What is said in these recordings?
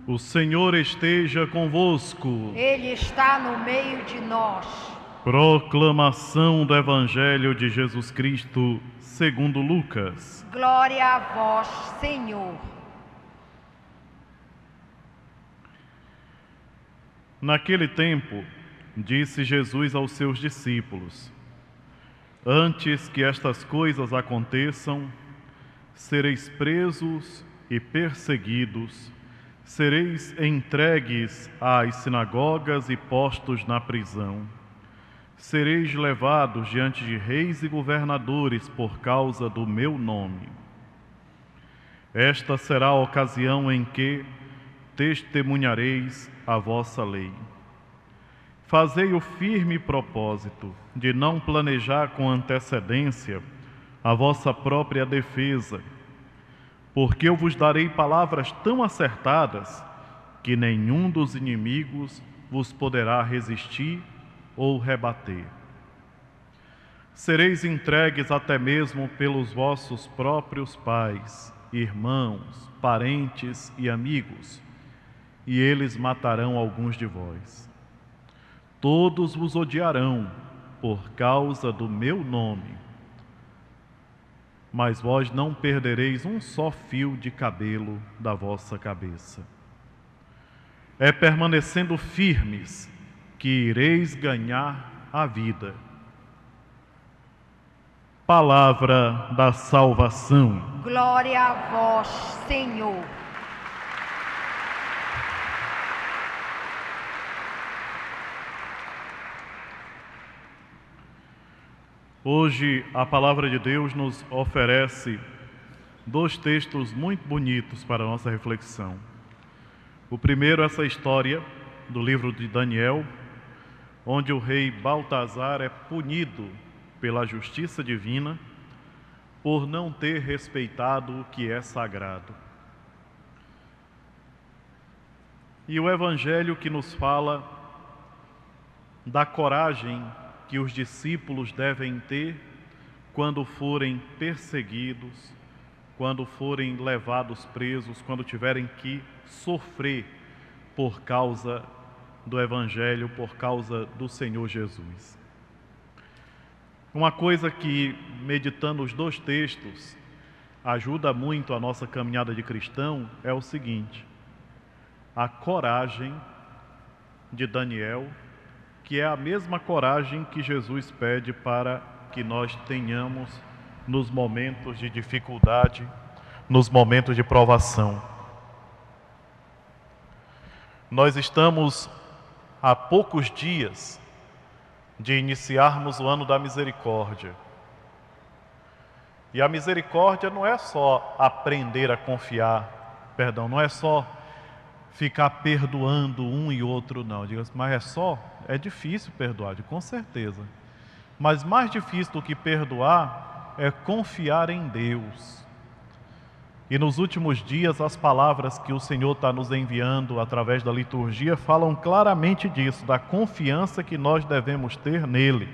O Senhor esteja convosco. Ele está no meio de nós. Proclamação do Evangelho de Jesus Cristo, segundo Lucas. Glória a vós, Senhor. Naquele tempo, disse Jesus aos seus discípulos: Antes que estas coisas aconteçam, sereis presos e perseguidos, sereis entregues às sinagogas e postos na prisão. Sereis levados diante de reis e governadores por causa do meu nome. Esta será a ocasião em que testemunhareis a vossa lei. Fazei o firme propósito de não planejar com antecedência a vossa própria defesa, porque eu vos darei palavras tão acertadas que nenhum dos inimigos vos poderá resistir ou rebater. Sereis entregues até mesmo pelos vossos próprios pais, irmãos, parentes e amigos, e eles matarão alguns de vós. Todos vos odiarão por causa do meu nome, mas vós não perdereis um só fio de cabelo da vossa cabeça. É permanecendo firmes que ireis ganhar a vida. Palavra da salvação. Glória a vós, Senhor. Hoje a palavra de Deus nos oferece dois textos muito bonitos para a nossa reflexão. O primeiro, essa história do livro de Daniel, onde o rei Baltazar é punido pela justiça divina por não ter respeitado o que é sagrado. E o Evangelho que nos fala da coragem que os discípulos devem ter quando forem perseguidos, quando forem levados presos, quando tiverem que sofrer por causa do Evangelho, por causa do Senhor Jesus. Uma coisa que, meditando os dois textos, ajuda muito a nossa caminhada de cristão é o seguinte: a coragem de Daniel, que é a mesma coragem que Jesus pede para que nós tenhamos nos momentos de dificuldade, nos momentos de provação. Nós estamos há poucos dias de iniciarmos o ano da misericórdia. E a misericórdia não é só aprender a confiar, não é só ficar perdoando um e outro, não. Mas é difícil perdoar, com certeza. Mas mais difícil do que perdoar é confiar em Deus. E nos últimos dias, as palavras que o Senhor está nos enviando através da liturgia falam claramente disso, da confiança que nós devemos ter nele.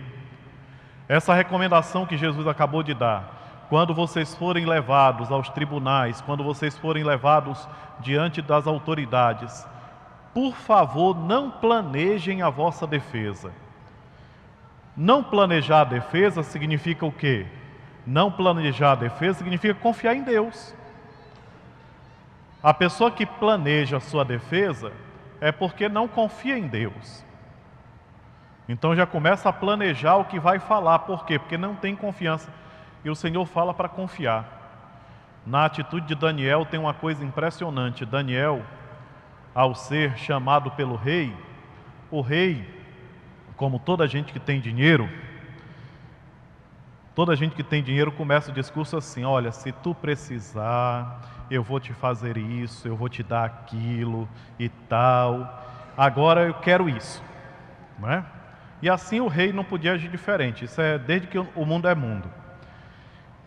Essa recomendação que Jesus acabou de dar: quando vocês forem levados aos tribunais, quando vocês forem levados diante das autoridades, por favor, não planejem a vossa defesa. Não planejar a defesa significa o quê? Não planejar a defesa significa confiar em Deus. A pessoa que planeja a sua defesa é porque não confia em Deus. Então já começa a planejar o que vai falar. Por quê? Porque não tem confiança. E o Senhor fala para confiar. Na atitude de Daniel tem uma coisa impressionante. Daniel, ao ser chamado pelo rei, o rei, como toda gente que tem dinheiro, começa o discurso assim: olha, se tu precisar, eu vou te fazer isso, eu vou te dar aquilo e tal. Agora eu quero isso, não é? E assim o rei não podia agir diferente. Isso é desde que o mundo é mundo.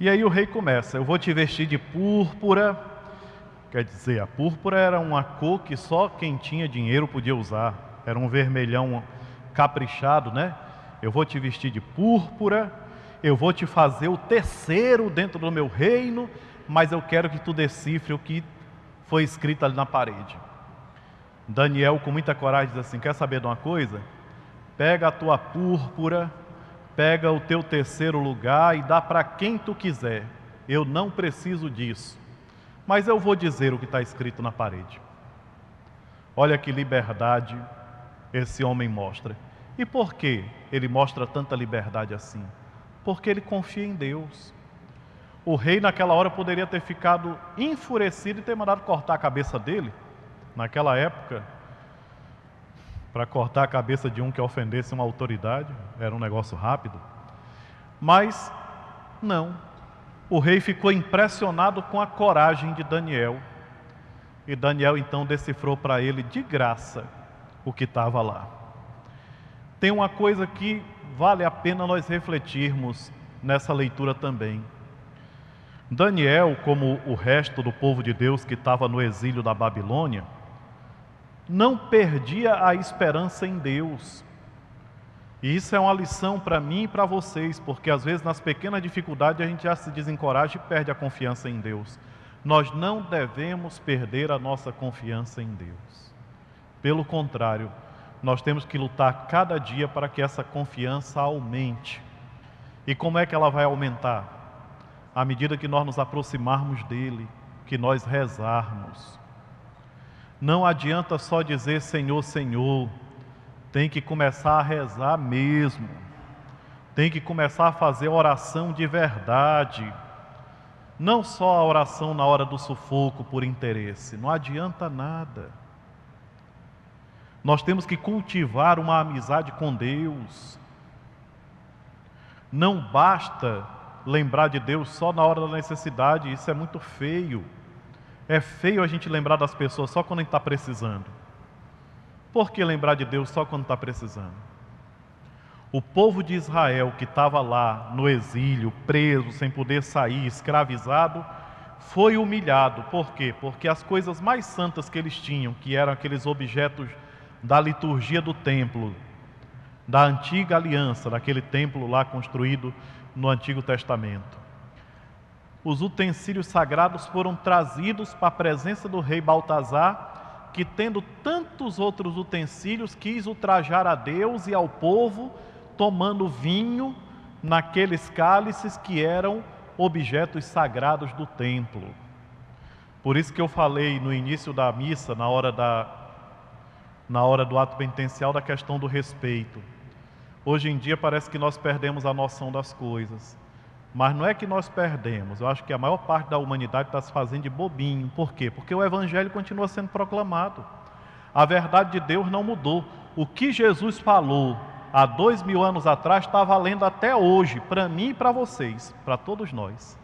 E aí o rei começa: eu vou te vestir de púrpura. Quer dizer, a púrpura era uma cor que só quem tinha dinheiro podia usar. Era um vermelhão caprichado, né? Eu vou te vestir de púrpura, eu vou te fazer o terceiro dentro do meu reino, mas eu quero que tu decifre o que foi escrito ali na parede. Daniel, com muita coragem, diz assim: quer saber de uma coisa? Pega a tua púrpura, pega o teu terceiro lugar e dá para quem tu quiser. Eu não preciso disso, mas eu vou dizer o que está escrito na parede. Olha que liberdade esse homem mostra. E por que ele mostra tanta liberdade assim? Porque ele confia em Deus. O rei naquela hora poderia ter ficado enfurecido e ter mandado cortar a cabeça dele. Naquela época, para cortar a cabeça de um que ofendesse uma autoridade, era um negócio rápido. Mas não. O rei ficou impressionado com a coragem de Daniel. E Daniel então decifrou para ele de graça o que estava lá. Tem uma coisa que vale a pena nós refletirmos nessa leitura também. Daniel, como o resto do povo de Deus que estava no exílio da Babilônia, não perdia a esperança em Deus. E isso é uma lição para mim e para vocês, porque às vezes nas pequenas dificuldades a gente já se desencoraja e perde a confiança em Deus. Nós não devemos perder a nossa confiança em Deus. Pelo contrário, nós temos que lutar cada dia para que essa confiança aumente. E como é que ela vai aumentar? À medida que nós nos aproximarmos dele, que nós rezarmos. Não adianta só dizer Senhor, Senhor. Tem que começar a rezar mesmo. Tem que começar a fazer oração de verdade. Não só a oração na hora do sufoco por interesse. Não adianta nada. Nós temos que cultivar uma amizade com Deus. Não basta lembrar de Deus só na hora da necessidade, isso é muito feio. É feio a gente lembrar das pessoas só quando a gente está precisando. Por que lembrar de Deus só quando está precisando? O povo de Israel que estava lá no exílio, preso, sem poder sair, escravizado, foi humilhado. Por quê? Porque as coisas mais santas que eles tinham, que eram aqueles objetos da liturgia do templo, da antiga aliança, daquele templo lá construído no Antigo Testamento. Os utensílios sagrados foram trazidos para a presença do rei Baltazar, que tendo tantos outros utensílios, quis ultrajar a Deus e ao povo, tomando vinho naqueles cálices que eram objetos sagrados do templo. Por isso que eu falei no início da missa, na hora do ato penitencial, da questão do respeito. Hoje em dia parece que nós perdemos a noção das coisas. Mas não é que nós perdemos, eu acho que a maior parte da humanidade está se fazendo de bobinho. Por quê? Porque o Evangelho continua sendo proclamado. A verdade de Deus não mudou. O que Jesus falou há 2000 anos atrás está valendo até hoje, para mim e para vocês, para todos nós.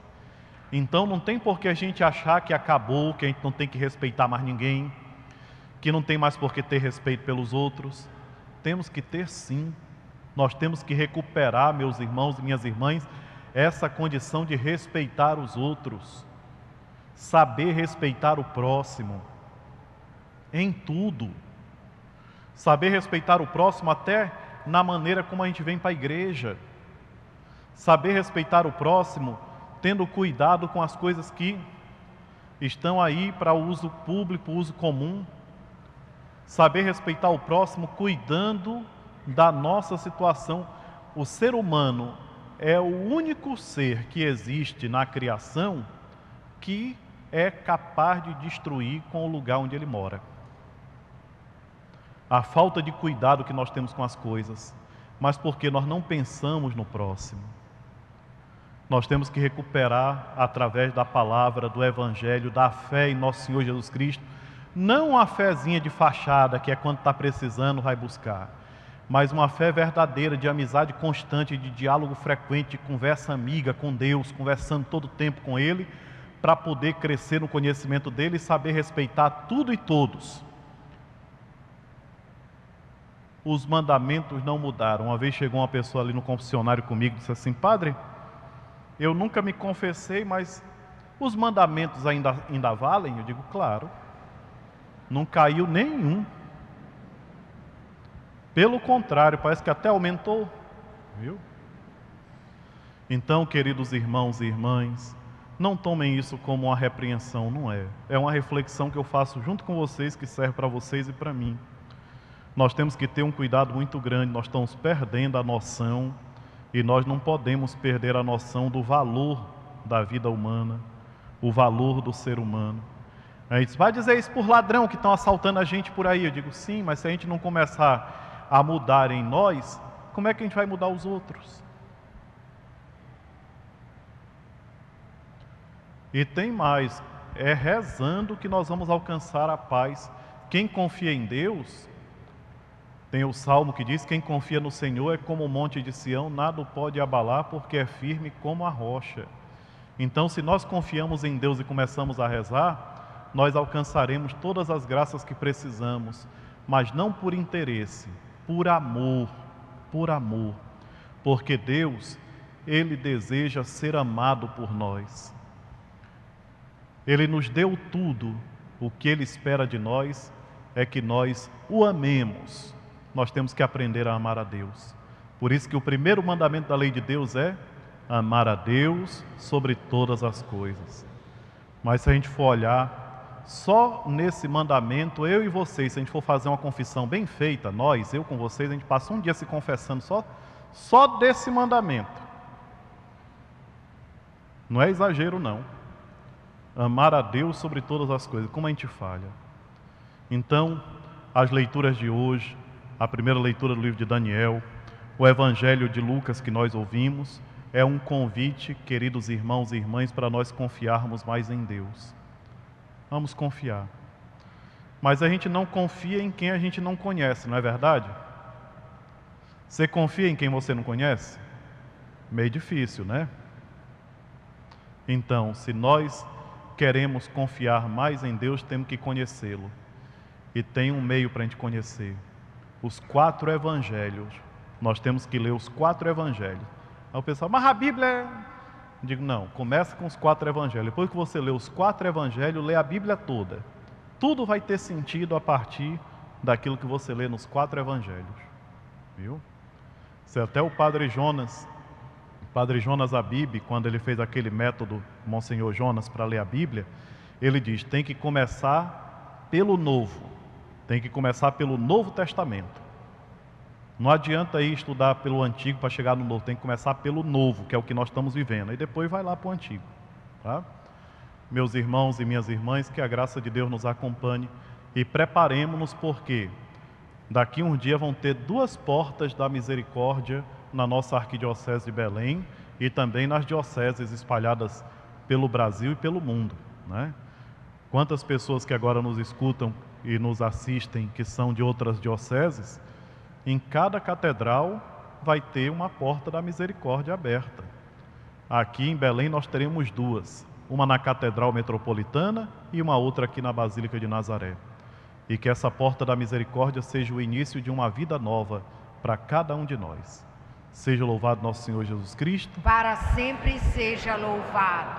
Então não tem por que a gente achar que acabou, que a gente não tem que respeitar mais ninguém, que não tem mais por que ter respeito pelos outros. Temos que ter sim. Nós temos que recuperar, meus irmãos e minhas irmãs, essa condição de respeitar os outros, saber respeitar o próximo, em tudo. Saber respeitar o próximo até na maneira como a gente vem para a igreja. Saber respeitar o próximo, tendo cuidado com as coisas que estão aí para uso público, uso comum. Saber respeitar o próximo, cuidando da nossa situação. O ser humano é o único ser que existe na criação que é capaz de destruir com o lugar onde ele mora. A falta de cuidado que nós temos com as coisas, mas porque nós não pensamos no próximo. Nós temos que recuperar através da palavra, do Evangelho, da fé em nosso Senhor Jesus Cristo, não a fezinha de fachada que é quando está precisando vai buscar, mas uma fé verdadeira, de amizade constante, de diálogo frequente, de conversa amiga com Deus, conversando todo o tempo com Ele, para poder crescer no conhecimento dEle e saber respeitar tudo e todos. Os mandamentos não mudaram. Uma vez chegou uma pessoa ali no confessionário comigo e disse assim: Padre, eu nunca me confessei, mas os mandamentos ainda valem? Eu digo, claro, não caiu nenhum. Pelo contrário, parece que até aumentou, viu? Então, queridos irmãos e irmãs, Não tomem isso como uma repreensão, não é. É uma reflexão que eu faço junto com vocês, que serve para vocês e para mim. Nós temos que ter um cuidado muito grande, nós estamos perdendo a noção, e nós não podemos perder a noção do valor da vida humana, o valor do ser humano. A gente vai dizer isso por ladrão que estão assaltando a gente por aí. Eu digo, sim, mas se a gente não começar a mudar em nós, como é que a gente vai mudar os outros? E tem mais, é rezando que nós vamos alcançar a paz. Quem confia em Deus, tem o Salmo que diz, quem confia no Senhor é como o monte de Sião, nada o pode abalar, porque é firme como a rocha. Então, se nós confiamos em Deus e começamos a rezar, nós alcançaremos todas as graças que precisamos, mas não por interesse, por amor, porque Deus, Ele deseja ser amado por nós. Ele nos deu tudo, o que Ele espera de nós é que nós o amemos. Nós temos que aprender a amar a Deus. Por isso que o primeiro mandamento da lei de Deus é amar a Deus sobre todas as coisas. Mas se a gente for olhar, só nesse mandamento, eu e vocês, se a gente for fazer uma confissão bem feita, nós, eu com vocês, a gente passa um dia se confessando só desse mandamento. Não é exagero, não. Amar a Deus sobre todas as coisas, como a gente falha. Então, as leituras de hoje, a primeira leitura do livro de Daniel, o Evangelho de Lucas que nós ouvimos, é um convite, queridos irmãos e irmãs, para nós confiarmos mais em Deus. Vamos confiar. Mas a gente não confia em quem a gente não conhece, não é verdade? Você confia em quem você não conhece? Meio difícil, né? Então, se nós queremos confiar mais em Deus, temos que conhecê-lo. E tem um meio para a gente conhecer. Os 4 evangelhos. Nós temos que ler os 4 evangelhos. Aí o pessoal, mas a Bíblia é... Eu digo, não, começa com os 4 evangelhos. Depois que você lê os 4 evangelhos, lê a Bíblia toda. Tudo vai ter sentido a partir daquilo que você lê nos 4 evangelhos. Viu? Se até o Padre Jonas Abib, quando ele fez aquele método Monsenhor Jonas para ler a Bíblia, ele diz, tem que começar pelo Novo. Tem que começar pelo Novo Testamento. Não adianta ir estudar pelo Antigo para chegar no Novo, tem que começar pelo Novo, que é o que nós estamos vivendo, e depois vai lá para o Antigo. Tá? Meus irmãos e minhas irmãs, que a graça de Deus nos acompanhe e preparemos-nos, porque daqui um dia vão ter 2 portas da misericórdia na nossa arquidiocese de Belém e também nas dioceses espalhadas pelo Brasil e pelo mundo, né? Quantas pessoas que agora nos escutam e nos assistem que são de outras dioceses, em cada catedral vai ter uma porta da misericórdia aberta. Aqui em Belém nós teremos 2, uma na Catedral Metropolitana e uma outra aqui na Basílica de Nazaré. E que essa porta da misericórdia seja o início de uma vida nova para cada um de nós. Seja louvado nosso Senhor Jesus Cristo. Para sempre seja louvado.